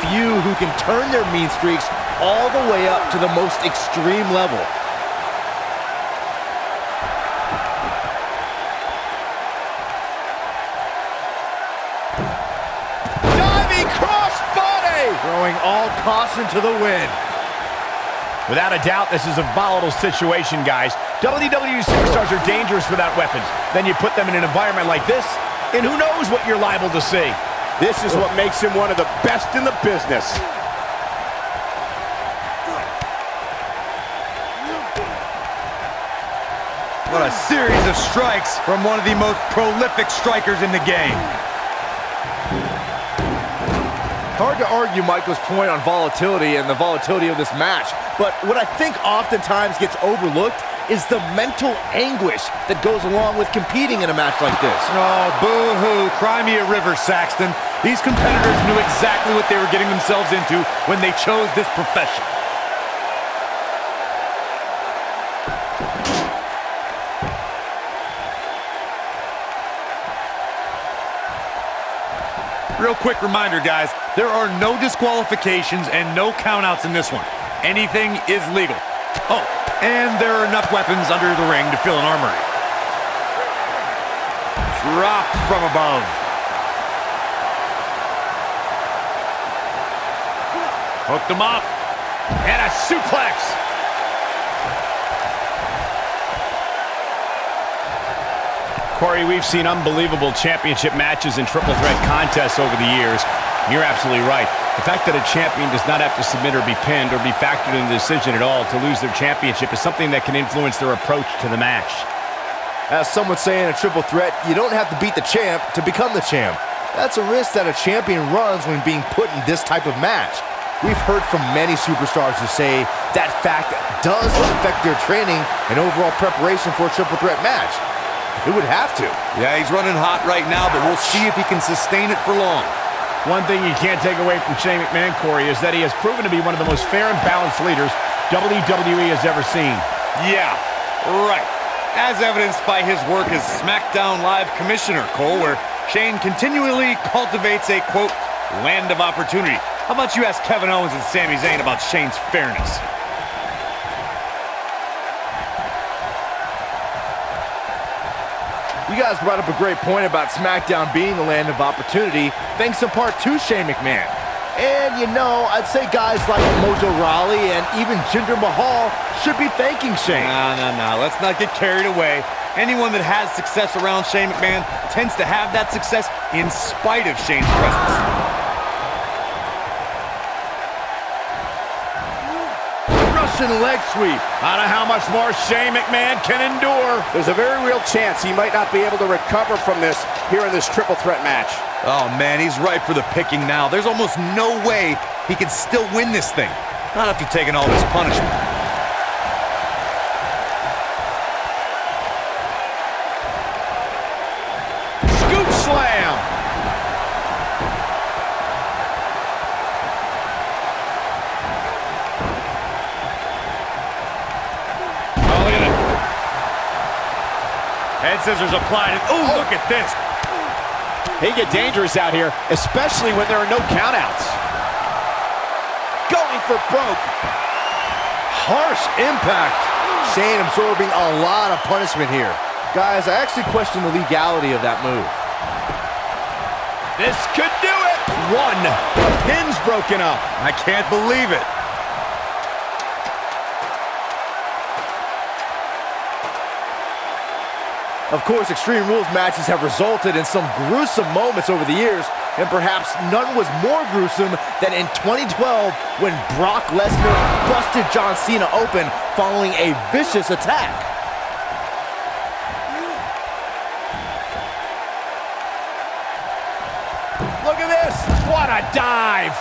few who can turn their mean streaks all the way up to the most extreme level. Diving crossbody! Throwing all caution to the wind. Without a doubt, this is a volatile situation, guys. WWE superstars are dangerous without weapons. Then you put them in an environment like this, and who knows what you're liable to see. This is what makes him one of the best in the business. What a series of strikes from one of the most prolific strikers in the game. Hard to argue Michael's point on volatility and the volatility of this match, but what I think oftentimes gets overlooked is the mental anguish that goes along with competing in a match like this. Oh, boo-hoo. Cry me a river, Saxton. These competitors knew exactly what they were getting themselves into when they chose this profession. Real quick reminder, guys, there are no disqualifications and no countouts in this one. Anything is legal. Oh, and there are enough weapons under the ring to fill an armory. Dropped from above. Hooked him up. And a suplex. Corey, we've seen unbelievable championship matches and triple threat contests over the years. You're absolutely right. The fact that a champion does not have to submit or be pinned or be factored in the decision at all to lose their championship is something that can influence their approach to the match. As some would say in a triple threat, you don't have to beat the champ to become the champ. That's a risk that a champion runs when being put in this type of match. We've heard from many superstars who say that fact does affect their training and overall preparation for a triple threat match. It would have to. Yeah, he's running hot right now, but we'll see if he can sustain it for long. One thing you can't take away from Shane McMahon, Corey, is that he has proven to be one of the most fair and balanced leaders WWE has ever seen. Yeah, right. As evidenced by his work as SmackDown Live Commissioner, Cole, where Shane continually cultivates a, quote, land of opportunity. How about you ask Kevin Owens and Sami Zayn about Shane's fairness? You guys brought up a great point about SmackDown being the land of opportunity, thanks in part to Shane McMahon. And you know, I'd say guys like Mojo Rawley and even Jinder Mahal should be thanking Shane. No. Let's not get carried away. Anyone that has success around Shane McMahon tends to have that success in spite of Shane's presence. Leg sweep. I don't know how much more Shane McMahon can endure. There's a very real chance he might not be able to recover from this here in this triple threat match. Oh, man, he's ripe for the picking now. There's almost no way he can still win this thing. Not after taking all this punishment. Scoop slam. Head scissors applied. Ooh, look at this. They get dangerous out here, especially when there are no countouts. Going for broke. Harsh impact. Shane absorbing a lot of punishment here. Guys, I actually question the legality of that move. This could do it. One. The pin's broken up. I can't believe it. Of course, Extreme Rules matches have resulted in some gruesome moments over the years, and perhaps none was more gruesome than in 2012 when Brock Lesnar busted John Cena open following a vicious attack. Look at this. What a dive.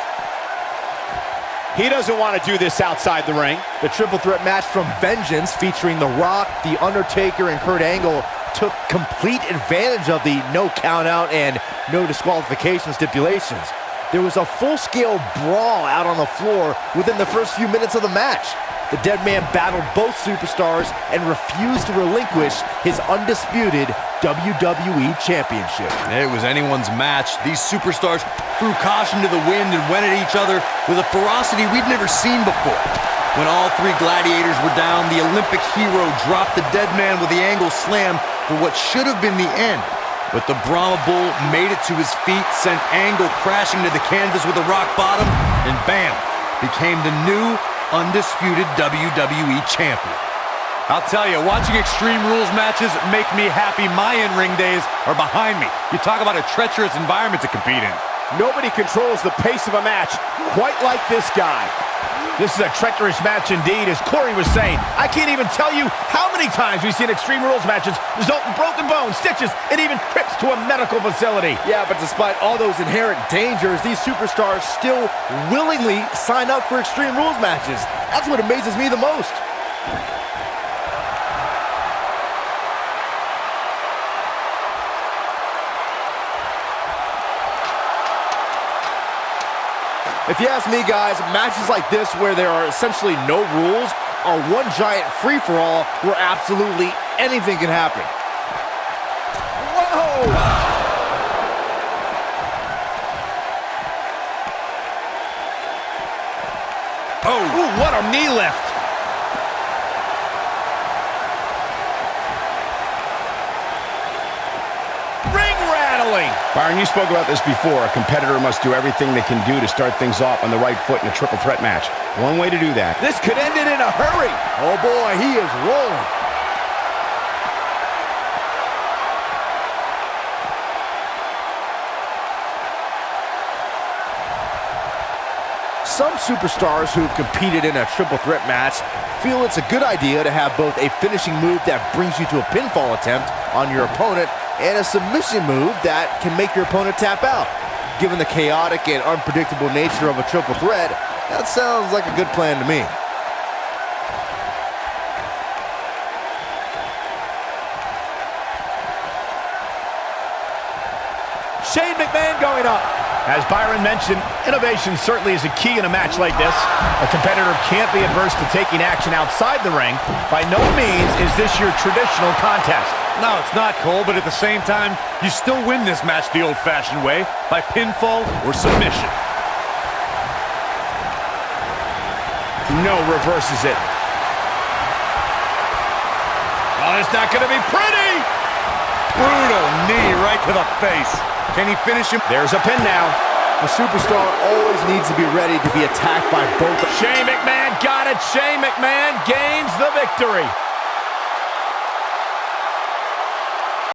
He doesn't want to do this outside the ring. The triple threat match from Vengeance featuring The Rock, The Undertaker, and Kurt Angle took complete advantage of the no countout and no disqualification stipulations. There was a full-scale brawl out on the floor within the first few minutes of the match. The Dead Man battled both superstars and refused to relinquish his undisputed WWE Championship. It was anyone's match. These superstars threw caution to the wind and went at each other with a ferocity we'd never seen before. When all three gladiators were down, the Olympic hero dropped the dead man with the angle slam for what should have been the end. But the Brahma Bull made it to his feet, sent Angle crashing to the canvas with a rock bottom, and bam, became the new, undisputed WWE Champion. I'll tell you, watching Extreme Rules matches make me happy my in-ring days are behind me. You talk about a treacherous environment to compete in. Nobody controls the pace of a match quite like this guy. This is a treacherous match indeed, as Corey was saying. I can't even tell you how many times we've seen Extreme Rules matches result in broken bones, stitches, and even trips to a medical facility. Yeah, but despite all those inherent dangers, these superstars still willingly sign up for Extreme Rules matches. That's what amazes me the most. If you ask me, guys, matches like this where there are essentially no rules are one giant free-for-all where absolutely anything can happen. Whoa! Oh, ooh, what a knee lift. Byron, you spoke about this before. A competitor must do everything they can do to start things off on the right foot in a triple threat match. One way to do that. This could end it in a hurry. Oh boy, he is rolling. Some superstars who've competed in a triple threat match feel it's a good idea to have both a finishing move that brings you to a pinfall attempt on your opponent and a submission move that can make your opponent tap out. Given the chaotic and unpredictable nature of a triple threat, that sounds like a good plan to me. Shane McMahon going up. As Byron mentioned, innovation certainly is a key in a match like this. A competitor can't be adverse to taking action outside the ring. By no means is this your traditional contest. No, it's not, Cole, but at the same time, you still win this match the old-fashioned way, by pinfall or submission. No, reverses it. Oh, it's not going to be pretty. Brutal knee right to the face. Can he finish him? There's a pin now. A superstar always needs to be ready to be attacked by both. Shane McMahon got it. Shane McMahon gains the victory.